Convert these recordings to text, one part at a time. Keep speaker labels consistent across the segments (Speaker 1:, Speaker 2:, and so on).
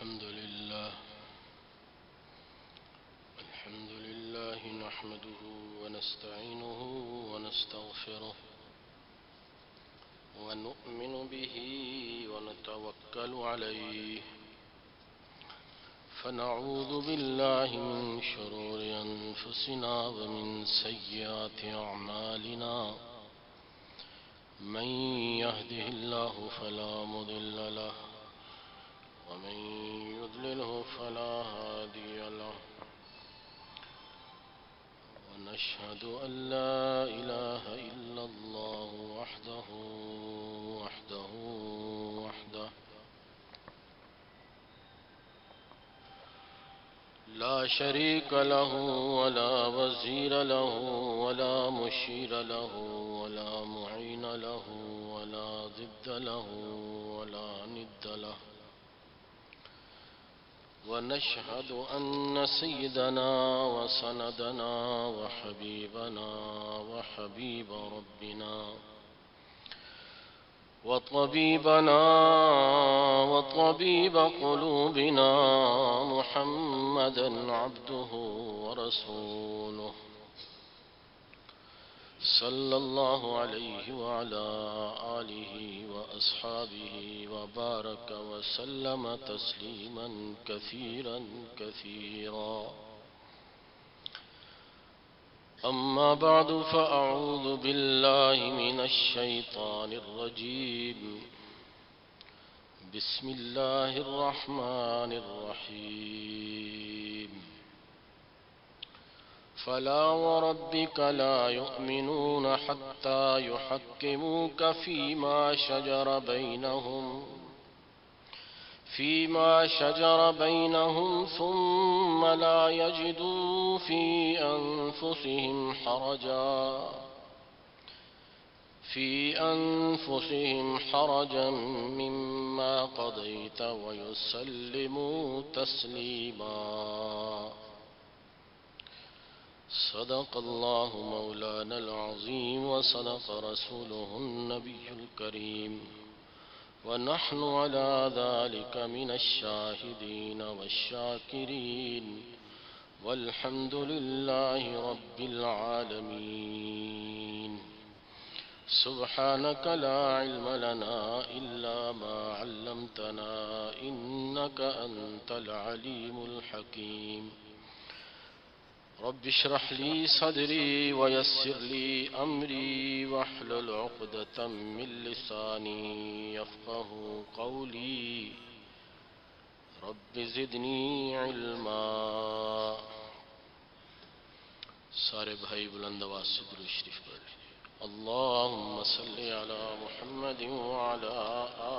Speaker 1: الحمد لله نحمده ونستعينه ونستغفره ونؤمن به ونتوكل عليه فنعوذ بالله من شرور أنفسنا ومن سيئات أعمالنا من يهده الله فلا مضل له ومن يضلله فلا هادي له ونشهد أن لا إله إلا الله وحده لا شريك له ولا وزير له ولا مشير له ولا معين له ولا ضد له ولا ند له ونشهد أن سيدنا وسندنا وحبيبنا وحبيب ربنا وطبيبنا وطبيب قلوبنا محمدا عبده ورسوله صلى الله عليه وعلى آله وأصحابه وبارك وسلم تسليما كثيرا كثيرا أما بعد فأعوذ بالله من الشيطان الرجيم بسم الله الرحمن الرحيم فلا وربك لا يؤمنون حتى يحكموك فيما شجر بينهم ثم لا يجدوا في أنفسهم حرجا مما قضيت ويسلموا تسليما صدق الله مولانا العظيم وصدق رسوله النبي الكريم ونحن على ذلك من الشاهدين والشاكرين والحمد لله رب العالمين سبحانك لا علم لنا إلا ما علمتنا إنك أنت العليم الحكيم رب اشرح لي صدري ويسر لي أمري واحلل عقدة من لساني يفقه قولي رب زدني علما سارے بھائی بلند آواز سے درود شریف پڑھ لیں اللهم صل على محمد وعلى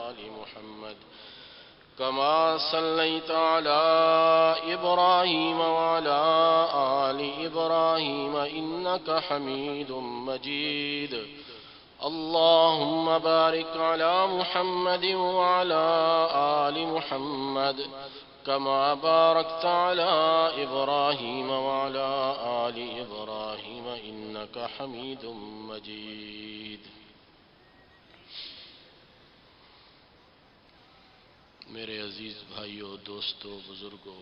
Speaker 1: آل محمد كما صليت على إبراهيم وعلى آل إبراهيم إنك حميد مجيد اللهم بارك على محمد وعلى آل محمد كما باركت على إبراهيم وعلى آل إبراهيم إنك حميد مجيد میرے عزیز بھائیوں دوستوں بزرگوں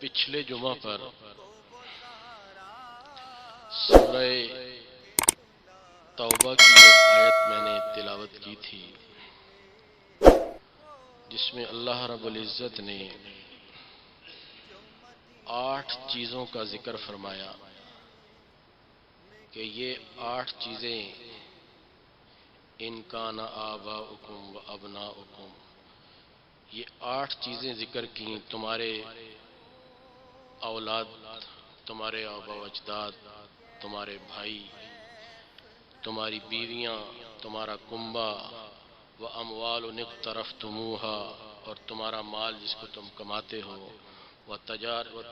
Speaker 1: پچھلے جمعہ پر سورہ توبہ کی ایک آیت میں نے تلاوت کی تھی جس میں اللہ رب العزت نے 8 چیزوں کا ذکر فرمایا کہ یہ 8 چیزیں ان کان آباؤکم و ابناؤکم، یہ 8 چیزیں ذکر کی تمہارے اولاد، تمہارے آبا و اجداد، تمہارے بھائی، تمہاری بیویاں، تمہارا کنبہ، و اموال اقترفتموها، اور تمہارا مال جس کو تم کماتے ہو، و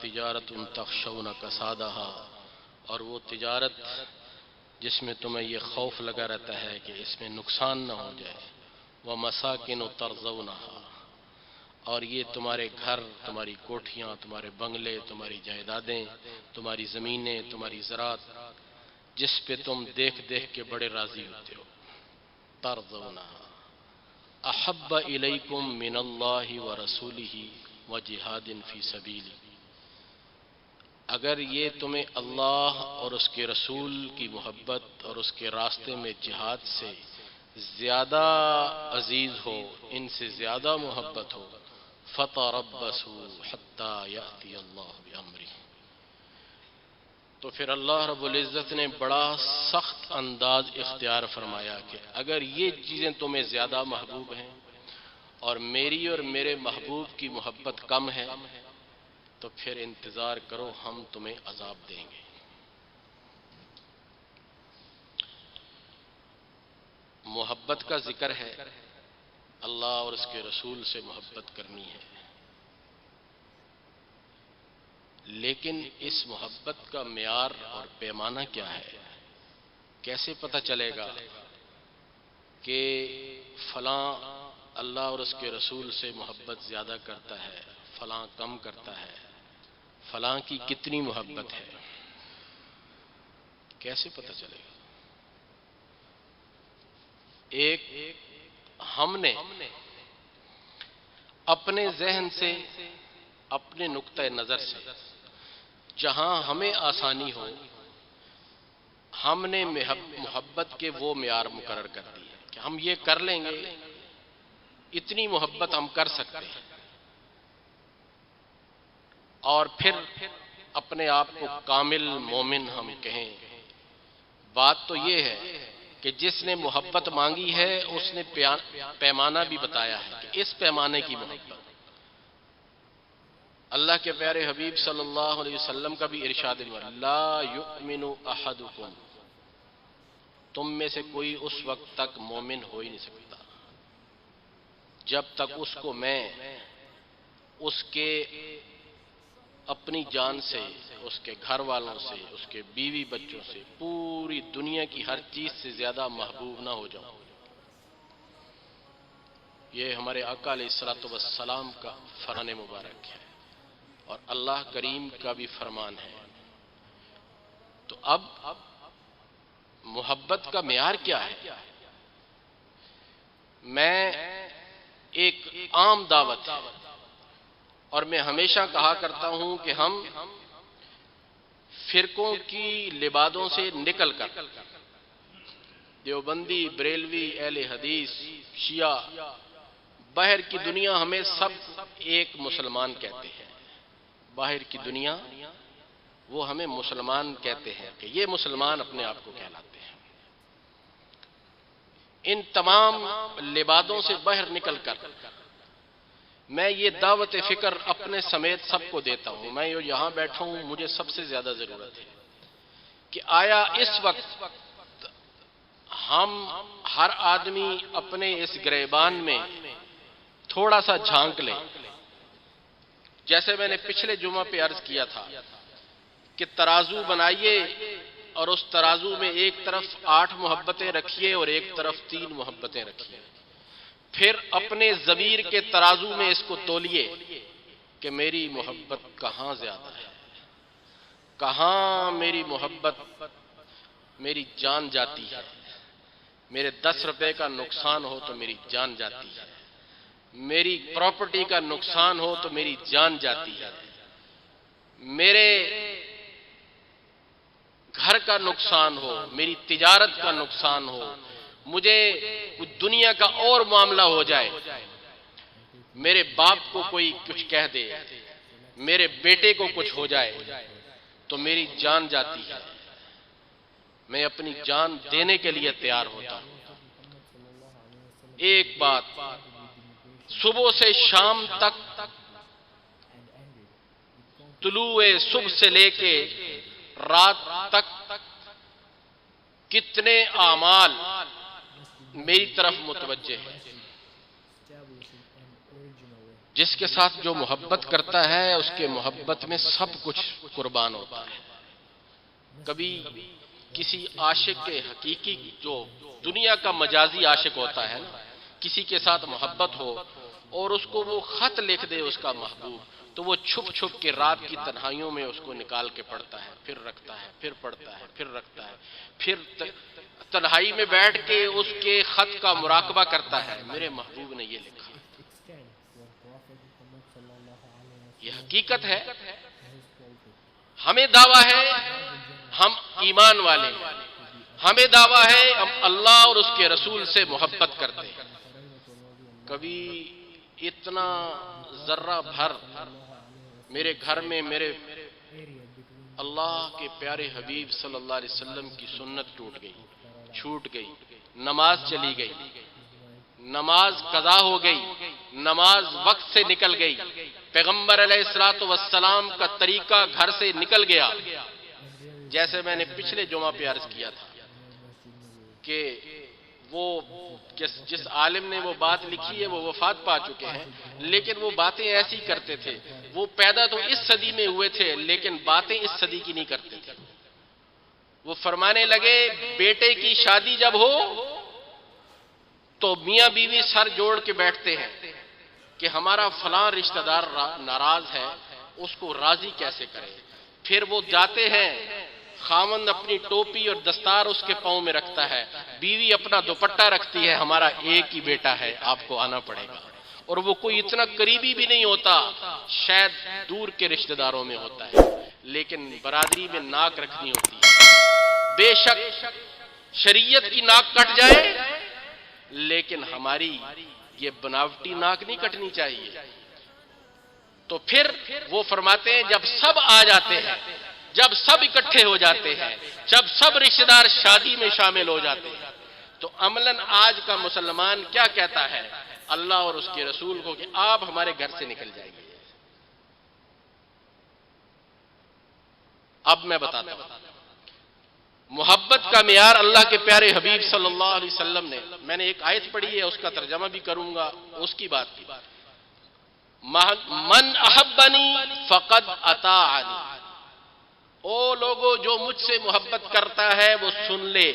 Speaker 1: تجارت تخشون کسادها، اور وہ تجارت جس میں تمہیں یہ خوف لگا رہتا ہے کہ اس میں نقصان نہ ہو جائے، ومساکن ترضونها، اور یہ تمہارے گھر، تمہاری کوٹھیاں، تمہارے بنگلے، تمہاری جائیدادیں، تمہاری زمینیں، تمہاری زراعت، جس پہ تم دیکھ دیکھ کے بڑے راضی ہوتے ہو، ترضونها، احب الیکم من اللہ و رسولہ و جہاد فی سبیلی، اگر یہ تمہیں اللہ اور اس کے رسول کی محبت اور اس کے راستے میں جہاد سے زیادہ عزیز ہو، ان سے زیادہ محبت ہو، فتربصوا حتی یأتی اللہ بامرہ، تو پھر اللہ رب العزت نے بڑا سخت انداز اختیار فرمایا کہ اگر یہ چیزیں تمہیں زیادہ محبوب ہیں اور میری اور میرے محبوب کی محبت کم ہے تو پھر انتظار کرو، ہم تمہیں عذاب دیں گے۔ محبت کا ذکر ہے، اللہ اور اس کے رسول سے محبت کرنی ہے، لیکن اس محبت کا معیار اور پیمانہ کیا ہے؟ کیسے پتہ چلے گا کہ فلاں اللہ اور اس کے رسول سے محبت زیادہ کرتا ہے، فلاں کم کرتا ہے، فلاں کی کتنی محبت ہے؟ کیسے پتہ چلے گا؟ ایک ہم نے اپنے ذہن سے، اپنے نقطۂ نظر سے جہاں ہمیں آسانی ہو، ہم نے محبت کے وہ معیار مقرر کر دی ہے کہ ہم یہ کر لیں گے، اتنی محبت ہم کر سکتے ہیں، اور پھر اپنے آپ کو کامل مومن ہم کہیں۔ بات تو یہ ہے کہ جس نے محبت مانگی ہے اس نے پیمانہ بھی بتایا ہے کہ اس پیمانے کی محبت۔ اللہ کے پیارے حبیب صلی اللہ علیہ وسلم کا بھی ارشاد ہے، لا یؤمن احدکم، تم میں سے کوئی اس وقت تک مومن ہو ہی نہیں سکتا جب تک اس کو میں اس کے اپنی جان سے، اس کے گھر والوں سے، اس کے بیوی بچوں سے، پوری دنیا کی ہر چیز سے زیادہ محبوب نہ ہو جاؤں۔ یہ ہمارے آقا علیہ الصلوۃ والسلام کا فرمان مبارک ہے اور اللہ کریم کا بھی فرمان ہے۔ تو اب محبت کا معیار کیا ہے؟ میں ایک عام دعوت ہے اور میں ہمیشہ کہا کرتا ہوں کہ ہم فرقوں کی لبادوں سے نکل کر، دیوبندی، بریلوی، اہل حدیث، شیعہ، باہر کی دنیا ہمیں سب ایک مسلمان کہتے ہیں، باہر کی دنیا وہ ہمیں مسلمان کہتے ہیں کہ یہ مسلمان اپنے آپ کو کہلاتے ہیں۔ ان تمام لبادوں سے باہر نکل کر میں یہ دعوت فکر اپنے سمیت سب کو دیتا ہوں، میں یہاں بیٹھا ہوں، مجھے سب سے زیادہ ضرورت ہے کہ آیا اس وقت ہم ہر آدمی اپنے اس گریبان میں تھوڑا سا جھانک لیں، جیسے میں نے پچھلے جمعہ پہ عرض کیا تھا کہ ترازو بنائیے اور اس ترازو میں ایک طرف 8 محبتیں رکھیے اور ایک طرف 3 محبتیں رکھیے، پھر اپنے ضمیر کے ترازو میں اس کو تولیے کہ میری محبت کہاں زیادہ ہے، کہاں میری محبت میری جان جاتی ہے، میرے 10 روپے کا نقصان ہو تو میری جان جاتی ہے، میری پراپرٹی کا نقصان ہو تو میری جان جاتی ہے، میرے گھر کا نقصان ہو، میری تجارت کا نقصان ہو، مجھے کچھ دنیا کا اور معاملہ ہو جائے، میرے باپ کو کوئی کچھ کہہ دے، میرے بیٹے کو کچھ ہو جائے تو میری جان جاتی ہے، میں اپنی جان دینے کے لیے تیار ہوتا ہوں۔ ایک بات، صبح سے شام تک، طلوع صبح سے لے کے رات تک کتنے اعمال میری طرف متوجہ ہیں۔ جس کے ساتھ جو محبت کرتا ہے اس کے محبت میں سب کچھ قربان ہوتا ہے۔ کبھی کسی عاشق کے حقیقی، جو دنیا کا مجازی عاشق ہوتا ہے، کسی کے ساتھ محبت ہو اور اس کو وہ خط لکھ دے اس کا محبوب، تو وہ چھپ چھپ کے رات کی تنہائیوں میں اس کو نکال کے پڑھتا ہے، پھر رکھتا ہے، پھر پڑھتا ہے، پھر رکھتا ہے، پھر تنہائی میں بیٹھ کے اس کے خط کا مراقبہ کرتا ہے، میرے محبوب نے یہ لکھا۔ یہ حقیقت ہے، ہمیں دعویٰ ہے ہم ایمان والے ہیں، ہمیں دعویٰ ہے ہم اللہ اور اس کے رسول سے محبت کرتے ہیں۔ کبھی اتنا ذرہ بھر میرے گھر میں میرے اللہ کے پیارے حبیب صلی اللہ علیہ وسلم کی سنت ٹوٹ گئی، چھوٹ گئی، نماز چلی گئی، نماز قضا ہو گئی، نماز وقت سے نکل گئی، پیغمبر علیہ الصلوۃ والسلام کا طریقہ گھر سے نکل گیا، جیسے میں نے پچھلے جمعہ پہ عرض کیا تھا کہ وہ جس عالم نے وہ بات لکھی ہے وہ وفات پا چکے ہیں، لیکن وہ باتیں ایسی کرتے تھے، وہ پیدا تو اس صدی میں ہوئے تھے لیکن باتیں اس صدی کی نہیں کرتے تھے۔ وہ فرمانے لگے بیٹے کی شادی جب ہو تو میاں بیوی سر جوڑ کے بیٹھتے ہیں کہ ہمارا فلاں رشتہ دار ناراض ہے، اس کو راضی کیسے کرے۔ پھر وہ جاتے ہیں، خاوند اپنی ٹوپی اور دستار اس کے پاؤں میں رکھتا ہے، بیوی اپنا دوپٹہ رکھتی ہے، ہمارا ایک ہی بیٹا ہے، آپ کو آنا پڑے گا۔ اور وہ کوئی اتنا قریبی بھی نہیں ہوتا، شاید دور کے رشتہ داروں میں ہوتا ہے، لیکن برادری میں ناک رکھنی ہوتی ہے۔ بے شک شریعت کی ناک کٹ جائے لیکن ہماری یہ بناوٹی ناک نہیں کٹنی چاہیے۔ تو پھر وہ فرماتے ہیں جب سب آ جاتے ہیں، جب سب اکٹھے ہو جاتے ہیں، جب سب رشتہ دار شادی میں شامل ہو جاتے ہیں، تو عملاً آج کا مسلمان کیا کہتا ہے اللہ اور اس کے رسول کو کہ آپ ہمارے گھر سے نکل جائیں گے۔ اب میں بتاتا ہوں محبت کا معیار اللہ کے پیارے حبیب صلی اللہ علیہ وسلم نے، میں نے ایک آیت پڑھی ہے اس کا ترجمہ بھی کروں گا، اس کی بات کی، من احبنی فقد اطاعنی، او لوگو جو مجھ سے محبت کرتا ہے وہ سن لے،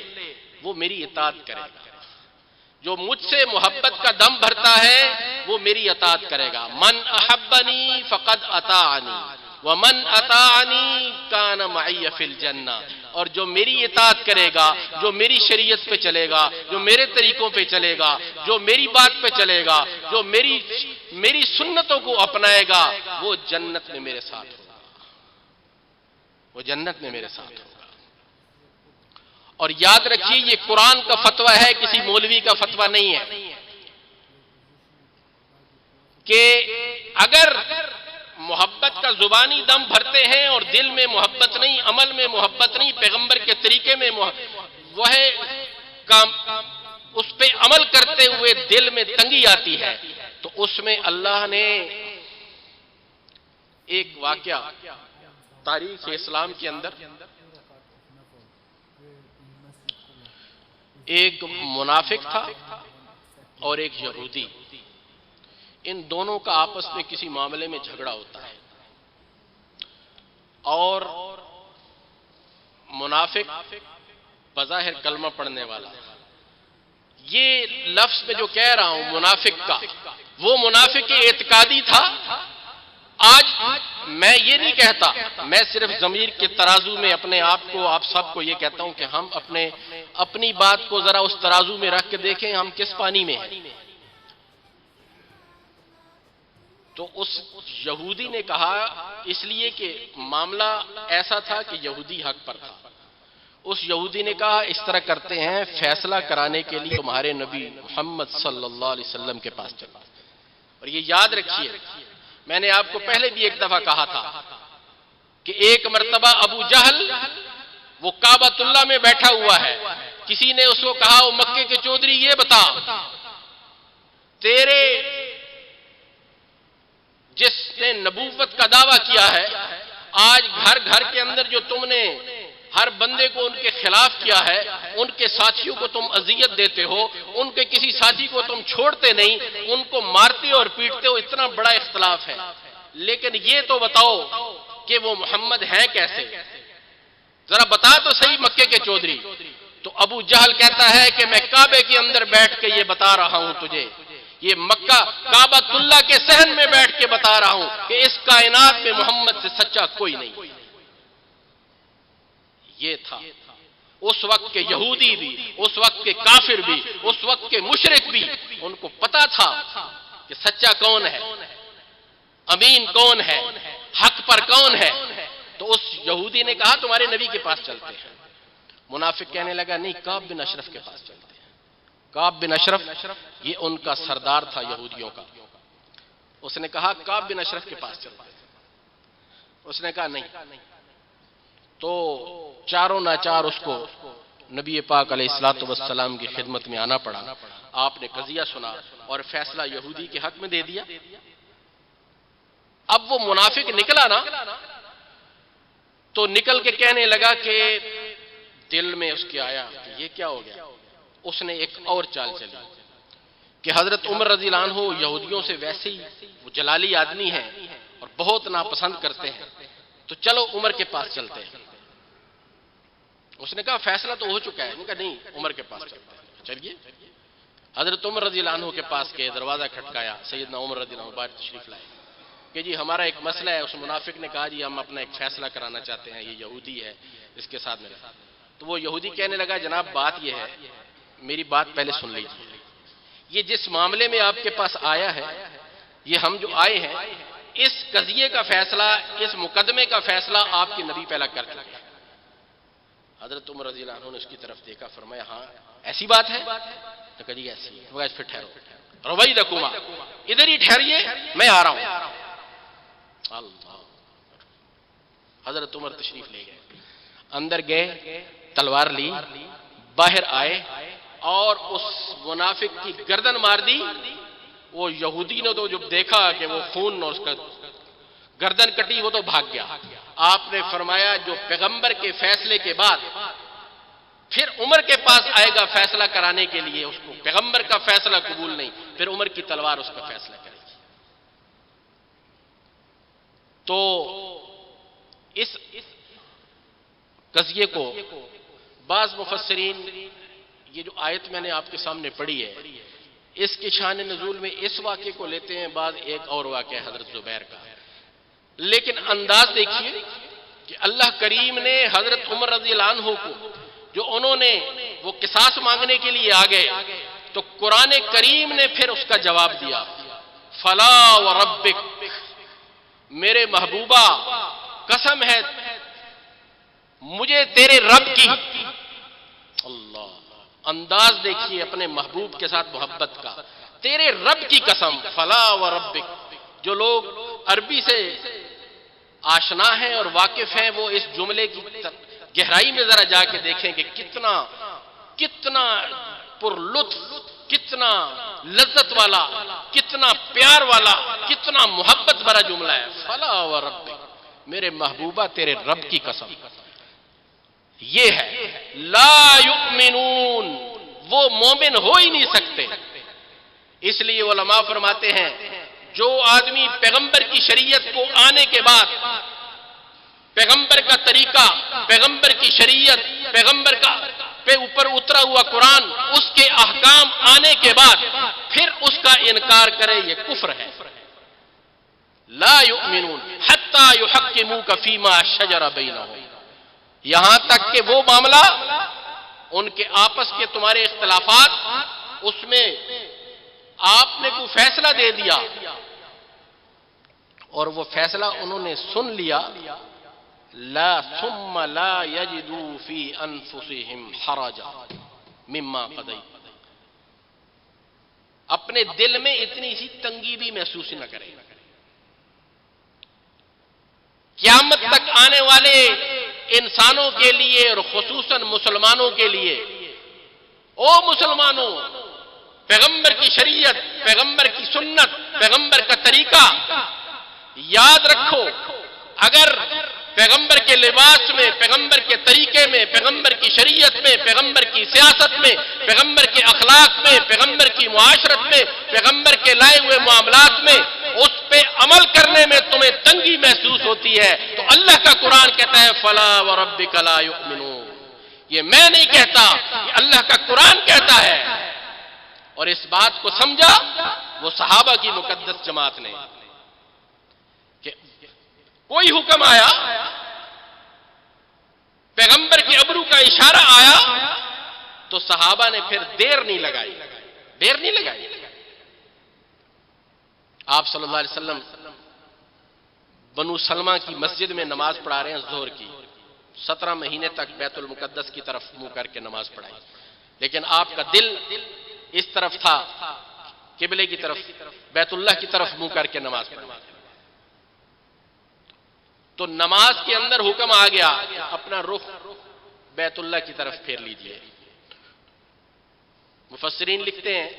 Speaker 1: وہ میری اطاعت کرے گا۔ جو مجھ سے محبت کا دم بھرتا ہے وہ میری اطاعت کرے گا۔ من احبنی فقد اطاعنی ومن اطاعنی کان معی فی الجنہ، اور جو میری اطاعت کرے گا، جو میری شریعت پہ چلے گا، جو میرے طریقوں پہ چلے گا، جو میری بات پہ چلے گا، جو میری سنتوں کو اپنائے گا، وہ جنت میں میرے ساتھ ہوگا، وہ جنت میں میرے ساتھ ہوگا۔ اور یاد رکھیے یہ قرآن کا فتویٰ ہے، کسی مولوی کا فتویٰ نہیں ہے، کہ اگر محبت کا زبانی دم بھرتے ہیں اور دل میں محبت نہیں، عمل میں محبت نہیں، پیغمبر کے طریقے میں وہ کام اس پہ عمل کرتے ہوئے دل میں تنگی آتی ہے، تو اس میں اللہ نے ایک واقعہ تاریخ اسلام کے اندر ایک منافق تھا اور ایک یہودی، ان دونوں کا آپس میں کسی معاملے میں جھگڑا ہوتا ہے، اور منافق بظاہر کلمہ پڑھنے والا، یہ لفظ میں جو کہہ رہا ہوں منافق کا، وہ منافق اعتقادی تھا۔ آج میں یہ نہیں کہتا، میں صرف ضمیر کے ترازو میں اپنے آپ کو، آپ سب کو یہ کہتا ہوں کہ ہم اپنی بات کو ذرا اس ترازو میں رکھ کے دیکھیں ہم کس پانی میں ہیں۔ تو اس یہودی نے کہا، اس لیے کہ معاملہ ایسا تھا کہ یہودی حق پر تھا، اس یہودی نے کہا اس طرح کرتے ہیں، فیصلہ کرانے کے لیے تمہارے نبی محمد صلی اللہ علیہ وسلم کے پاس چلا۔ اور یہ یاد رکھیے، میں نے آپ کو پہلے بھی ایک دفعہ کہا تھا کہ ایک مرتبہ ابو جہل وہ کعبۃ اللہ میں بیٹھا ہوا ہے، کسی نے اس کو کہا وہ مکے کے چودھری یہ بتا، تیرے جس نے نبوت کا دعویٰ کیا ہے، آج گھر گھر کے اندر جو تم نے ہر بندے کو ان کے خلاف کیا ہے، ان کے ساتھیوں کو تم اذیت دیتے ہو، ان کے کسی ساتھی کو تم چھوڑتے نہیں، ان کو مارتے اور پیٹتے ہو، اتنا بڑا اختلاف ہے، لیکن یہ تو بتاؤ کہ وہ محمد ہیں کیسے، ذرا بتا تو صحیح مکے کے چودھری۔ تو ابو جہل کہتا ہے کہ میں کعبے کے اندر بیٹھ کے یہ بتا رہا ہوں تجھے یہ مکہ کعبۃ اللہ کے صحن میں بیٹھ کے بتا رہا ہوں کہ اس کائنات میں محمد سے سچا کوئی نہیں۔ یہ تھا اس وقت کے یہودی بھی، اس وقت کے کافر بھی، اس وقت کے مشرک بھی، ان کو پتا تھا کہ سچا کون ہے، امین کون ہے، حق پر کون ہے۔ تو اس یہودی نے کہا تمہارے نبی کے پاس چلتے ہیں۔ منافق کہنے لگا نہیں، کعب بن اشرف کے پاس چلتے ہیں۔ کعب بن اشرف یہ ان کا سردار تھا یہودیوں کا۔ اس نے کہا کعب بن اشرف کے پاس چلتے ہیں۔ اس نے کہا نہیں۔ تو چاروں ناچار اس کو نبی پاک علیہ الصلوۃ والسلام کی خدمت میں آنا پڑا۔ آپ نے قضیہ سنا اور فیصلہ یہودی کے حق میں دے دیا۔ اب وہ منافق نکلا نا، تو نکل کے کہنے لگا کہ دل میں اس کے آیا کہ یہ کیا ہو گیا۔ اس نے ایک اور چال چلی کہ حضرت عمر رضی اللہ عنہ یہودیوں سے ویسے ہی وہ جلالی آدمی ہیں اور بہت ناپسند کرتے ہیں، تو چلو عمر کے پاس چلتے ہیں۔ اس نے کہا فیصلہ تو ہو چکا ہے۔ انہوں نے کہا نہیں، عمر کے پاس چلتے ہیں۔ چلیے حضرت عمر رضی اللہ عنہ کے پاس کے دروازہ کھٹکایا، سیدنا عمر رضی اللہ عنہ باہر تشریف لائے کہ جی ہمارا ایک مسئلہ ہے۔ اس منافق نے کہا جی ہم اپنا ایک فیصلہ کرانا چاہتے ہیں، یہ یہودی ہے، اس کے ساتھ میرے ساتھ۔ تو وہ یہودی کہنے لگا جناب بات یہ ہے، میری بات پہلے سن لیجیے، یہ جس معاملے میں آپ کے پاس آیا ہے، یہ ہم جو آئے ہیں، اس قضیے کا فیصلہ، اس مقدمے کا فیصلہ آپ کے نبی پہلا کر چکے ہیں۔ حضرت عمر رضی اللہ عنہ نے اس کی طرف دیکھا، فرمایا ہاں ایسی بات ہے؟ تو کہا جی ایسی ہے۔ پھر ٹھہرو، رویدکما، ادھر ہی ٹھہریے، میں آ رہا ہوں۔ اللہ، حضرت عمر تشریف لے گئے، اندر گئے، تلوار لی، باہر آئے اور اس منافق کی گردن مار دی۔ وہ یہودی نے تو جب دیکھا کہ وہ خون اور اس کا گردن کٹی، وہ تو بھاگ گیا۔ آپ نے فرمایا جو پیغمبر کے فیصلے کے بعد پھر عمر کے پاس آئے گا فیصلہ کرانے کے لیے، اس کو پیغمبر کا فیصلہ قبول نہیں، پھر عمر کی تلوار اس کا فیصلہ کرے گی۔ تو اس قضیے کو بعض مفسرین، یہ جو آیت میں نے آپ کے سامنے پڑھی ہے، اس کے شان نزول میں اس واقعے کو لیتے ہیں، بعض ایک اور واقعہ حضرت زبیر کا، لیکن انداز دیکھیے کہ اللہ کریم نے حضرت عمر رضی اللہ عنہ کو، جو انہوں نے وہ قصاص مانگنے کے لیے آ گئے، تو قرآن کریم نے پھر اس کا جواب دیا، فلا وربک، میرے محبوبہ قسم ہے مجھے تیرے رب کی۔ اللہ، انداز دیکھیے اپنے محبوب کے ساتھ محبت کا، تیرے رب کی قسم، فلا وربک۔ جو لوگ عربی سے آشنا ہیں اور واقف ہیں، وہ اس جملے کی گہرائی میں ذرا جا کے دیکھیں کہ کتنا پر لطف، کتنا لذت والا، کتنا پیار والا، کتنا محبت بھرا جملہ ہے، فلا وربک، میرے محبوبہ تیرے رب کی قسم۔ یہ ہے لا یؤمنون، وہ مومن ہو ہی نہیں سکتے۔ اس لیے علماء فرماتے ہیں جو آدمی پیغمبر کی شریعت کو آنے کے بعد، پیغمبر کا طریقہ، پیغمبر کی شریعت، پیغمبر کا پہ اوپر اترا ہوا قرآن، اس کے احکام آنے کے بعد پھر اس کا انکار کرے، یہ کفر ہے۔ لا یؤمنون حتی یحکموک فیما شجر بینہم، یہاں تک کہ وہ معاملہ ان کے آپس کے تمہارے اختلافات، اس میں آپ نے کوئی فیصلہ دے دیا اور وہ فیصلہ انہوں نے سن لیا، لا ثم لا یجدوا فی انفسہم حرجا مما قضیت، اپنے دل میں اتنی سی تنگی بھی محسوس نہ کرے۔ قیامت تک آنے والے انسانوں کے لیے اور خصوصاً مسلمانوں کے لیے، او مسلمانوں، پیغمبر کی شریعت، پیغمبر کی سنت، پیغمبر کا طریقہ یاد رکھو۔ اگر پیغمبر کے لباس میں، پیغمبر کے طریقے میں، پیغمبر کی شریعت میں، پیغمبر کی سیاست میں، پیغمبر کے اخلاق میں، پیغمبر کی معاشرت میں، پیغمبر کے لائے ہوئے معاملات میں اس پہ عمل کرنے میں تمہیں تنگی محسوس ہوتی ہے، تو اللہ کا قرآن کہتا ہے فلا وربک لا یؤمنون، یہ میں نہیں کہتا، یہ اللہ کا قرآن کہتا ہے۔ اور اس بات کو سمجھا وہ صحابہ کی مقدس جماعت نے کہ کوئی حکم آیا، پیغمبر کے ابرو کا اشارہ آیا تو صحابہ نے پھر دیر نہیں لگائی۔ آپ صلی اللہ علیہ وسلم بنو سلمہ کی مسجد میں نماز پڑھا رہے ہیں ظہر کی، 17 مہینے تک بیت المقدس کی طرف منہ کر کے نماز پڑھائی، لیکن آپ کا دل اس طرف تھا، قبلے کی طرف، بیت اللہ کی طرف منہ کر کے نماز پڑھائی۔ تو نماز کے اندر حکم آ گیا اپنا رخ بیت اللہ کی طرف پھیر لیجئے۔ مفسرین لکھتے ہیں،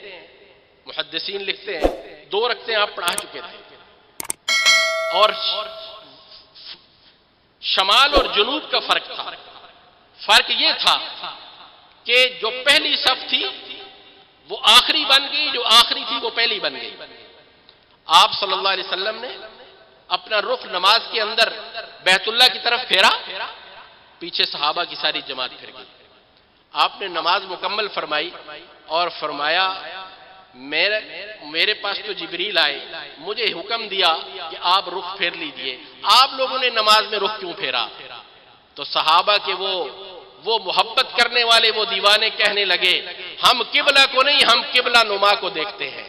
Speaker 1: محدثین لکھتے ہیں 2 رکعتیں آپ پڑھا چکے تھے، اور شمال اور جنوب کا فرق تھا۔ فرق یہ تھا کہ جو پہلی صف تھی وہ آخری بن گئی، جو آخری تھی وہ پہلی بن گئی۔ آپ صلی اللہ علیہ وسلم نے اپنا رخ نماز کے اندر بیت اللہ کی طرف پھیرا، پیچھے صحابہ کی ساری جماعت پھر گئی۔ آپ نے نماز مکمل فرمائی اور فرمایا میرے پاس تو جبریل آئے، مجھے حکم دیا کہ آپ رخ پھیر لیجئے، آپ لوگوں نے نماز میں رخ کیوں پھیرا؟ تو صحابہ کے وہ محبت کرنے والے وہ دیوانے کہنے لگے، ہم قبلہ کو نہیں، ہم قبلہ نما کو دیکھتے ہیں،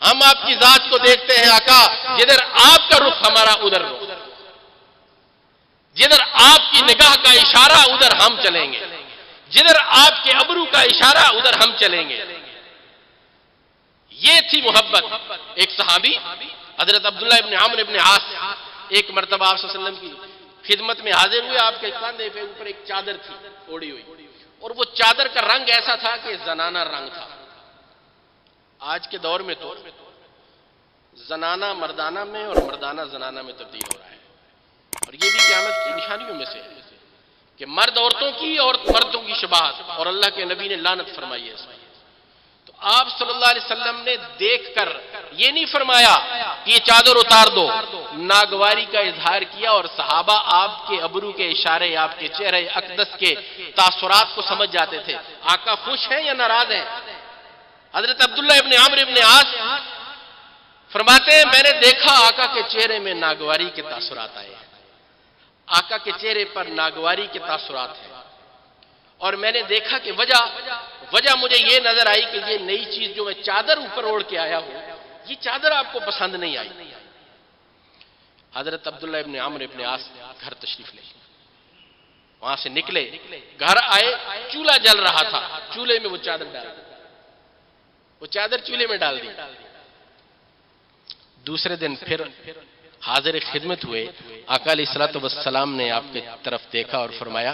Speaker 1: ہم آپ کی ذات کو دیکھتے ہیں آقا، جدھر آپ کا رخ ہمارا ادھر رخ، جدھر آپ کی نگاہ کا اشارہ ادھر ہم چلیں گے، جدھر آپ کے ابرو کا اشارہ ادھر ہم چلیں گے۔ یہ تھی محبت۔ ایک صحابی حضرت عبداللہ ابن عمرو ابن عاص ایک مرتبہ آپ صلی اللہ علیہ وسلم کی خدمت میں حاضر ہوئے، آپ کے کاندھے پہ اوپر ایک چادر تھی اوڑھی ہوئی، اور وہ چادر کا رنگ ایسا تھا کہ زنانہ رنگ تھا۔ آج کے دور میں تو زنانہ مردانہ میں اور مردانہ زنانہ میں تبدیل ہو رہا ہے، اور یہ بھی قیامت کی نشانیوں میں سے ہے کہ مرد عورتوں کی اور مردوں کی شباہت، اور اللہ کے نبی نے لعنت فرمائی ہے اس میں۔ تو آپ صلی اللہ علیہ وسلم نے دیکھ کر یہ نہیں فرمایا کہ یہ چادر اتار دو، ناگواری کا اظہار کیا، اور صحابہ آپ کے ابرو کے اشارے، آپ کے چہرے اقدس کے تاثرات کو سمجھ جاتے تھے، آقا خوش ہیں یا ناراض ہیں۔ حضرت عبداللہ ابن عمرو ابن عاص فرماتے ہیں میں نے دیکھا آقا کے چہرے میں ناگواری کے تاثرات آئے ہیں، آقا کے چہرے پر ناگواری کے تاثرات ہیں، اور میں نے دیکھا کہ وجہ مجھے یہ نظر آئی کہ یہ نئی چیز جو میں چادر اوپر اوڑھ کے آیا ہوں، یہ چادر آپ کو پسند نہیں آئی۔ حضرت عبداللہ ابن عمرو ابن عاص گھر تشریف لے، وہاں سے نکلے، گھر آئے، چولہا جل رہا تھا، چولہے میں وہ چادر ڈال دی، وہ چادر چولہے میں ڈال دی۔ دوسرے دن پھر حاضر خدمت ہوئے، آقا علیہ الصلوۃ والسلام نے آپ کی طرف دیکھا اور فرمایا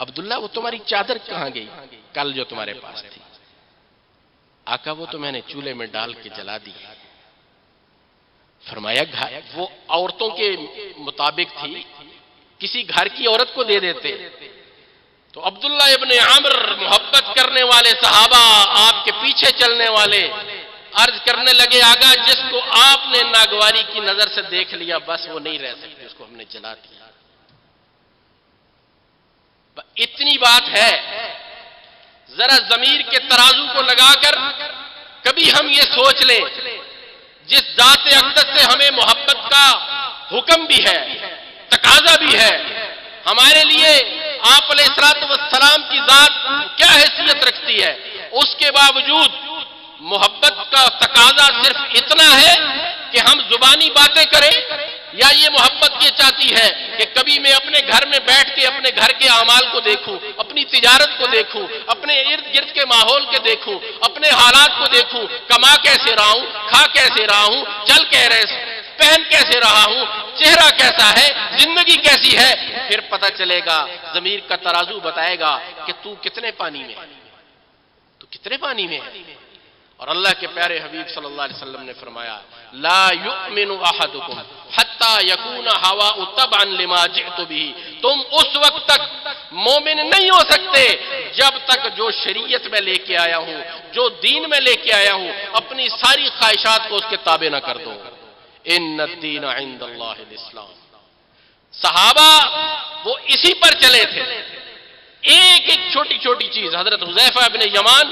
Speaker 1: عبداللہ وہ تمہاری چادر کہاں گئی کل جو تمہارے پاس تھی؟ آقا وہ تو میں نے چولہے میں ڈال کے جلا دی۔ فرمایا وہ عورتوں کے مطابق تھی، کسی گھر کی عورت کو دے دیتے۔ تو عبداللہ ابن عمرو محبت کرنے والے صحابہ، آپ کے پیچھے چلنے والے، عرض کرنے لگے آقا جس کو آپ نے ناگواری کی نظر سے دیکھ لیا بس وہ نہیں رہ سکتی، اس کو ہم نے جلا دیا۔ اتنی بات ہے، ذرا ضمیر کے ترازو کو لگا کر کبھی ہم یہ سوچ لیں جس ذات اقدس سے ہمیں محبت کا حکم بھی ہے، تقاضا بھی ہے، ہمارے لیے آپ علیہ الصلوۃ والسلام کی ذات کیا حیثیت رکھتی ہے، اس کے باوجود محبت کا تقاضا صرف اتنا ہے کہ ہم زبانی باتیں کریں، یا یہ محبت یہ چاہتی ہے کہ کبھی میں اپنے گھر میں بیٹھ کے اپنے گھر کے اعمال کو دیکھوں، اپنی تجارت کو دیکھوں، اپنے ارد گرد کے ماحول کے دیکھوں، اپنے حالات کو دیکھوں، کما کیسے رہا ہوں، کھا کیسے رہا ہوں، چل پہن کیسے رہا ہوں، چہرہ کیسا ہے، زندگی کیسی ہے، پھر پتہ چلے گا، ضمیر کا ترازو بتائے گا کہ تو کتنے پانی میں ہے، تو کتنے پانی میں ہے۔ اور اللہ کے پیارے حبیب صلی اللہ علیہ وسلم نے فرمایا لا یؤمن احدکم حتی یکون ہواء تبعا لما جئت به، تم اس وقت تک مومن نہیں ہو سکتے جب تک جو شریعت میں لے کے آیا ہوں، جو دین میں لے کے آیا ہوں، اپنی ساری خواہشات کو اس کے تابع نہ کر دو۔ ان الدین عند اللہ الاسلام۔ صحابہ وہ اسی پر چلے تھے، ایک ایک چھوٹی چھوٹی چیز۔ حضرت حذیفہ ابن یمان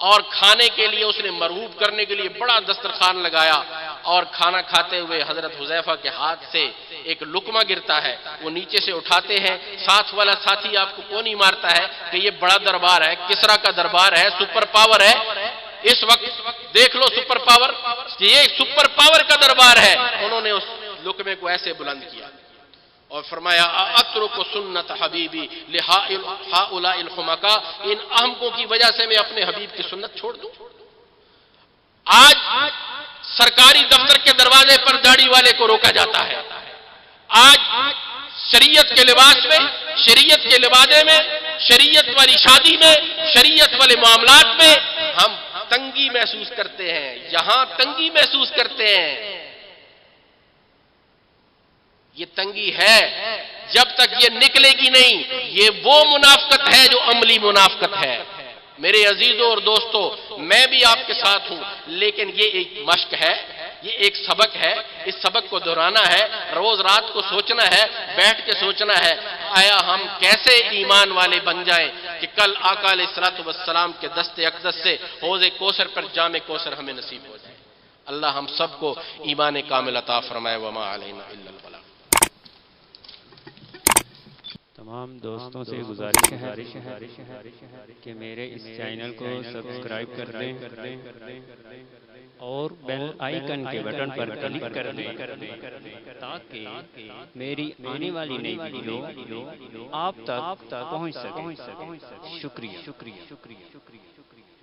Speaker 1: اور کھانے کے لیے اس نے مرغوب کرنے کے لیے بڑا دسترخوان لگایا اور کھانا کھاتے ہوئے حضرت حذیفہ کے ہاتھ سے ایک لقمہ گرتا ہے، وہ نیچے سے اٹھاتے ہیں، ساتھ والا ساتھی آپ کو کیوں نہیں مارتا ہے کہ یہ بڑا دربار ہے، کسرا کا دربار ہے، سپر پاور ہے، اس وقت دیکھ لو سپر پاور، یہ سپر پاور کا دربار ہے۔ انہوں نے اس لقمے کو ایسے بلند کیا اور فرمایا اترک سنت حبیبی لہؤلاء الحمقاء، ان احمقوں کی وجہ سے میں اپنے حبیب کی سنت چھوڑ دوں۔ آج سرکاری دفتر کے دروازے پر داڑھی والے کو روکا جاتا ہے، آج شریعت کے لباس میں، شریعت کے لبادے میں، شریعت والی شادی میں، شریعت والے معاملات میں ہم تنگی محسوس کرتے ہیں، یہاں تنگی محسوس کرتے ہیں۔ یہ تنگی ہے، جب تک یہ نکلے گی نہیں، یہ وہ منافقت ہے جو عملی منافقت ہے۔ میرے عزیزوں اور دوستو، میں بھی آپ کے ساتھ ہوں، لیکن یہ ایک مشق ہے، یہ ایک سبق ہے، اس سبق کو دہرانا ہے، روز رات کو سوچنا ہے، بیٹھ کے سوچنا ہے آیا ہم کیسے ایمان والے بن جائیں کہ کل آقا علیہ الصلوۃ والسلام کے دست اقدس سے حوض کوثر پر جام کوثر ہمیں نصیب ہو جائے۔ اللہ ہم سب کو ایمان کامل عطا فرمائے۔ وما علینا الا البلاغ۔
Speaker 2: تمام دوستوں سے گزارش ہے کہ میرے اس چینل کو سبسکرائب کر دیں اور بیل آئیکن کے بٹن پر کلک کر دیں تاکہ میری آنے والی نئی ویڈیو آپ تک پہنچ سکے۔ شکریہ۔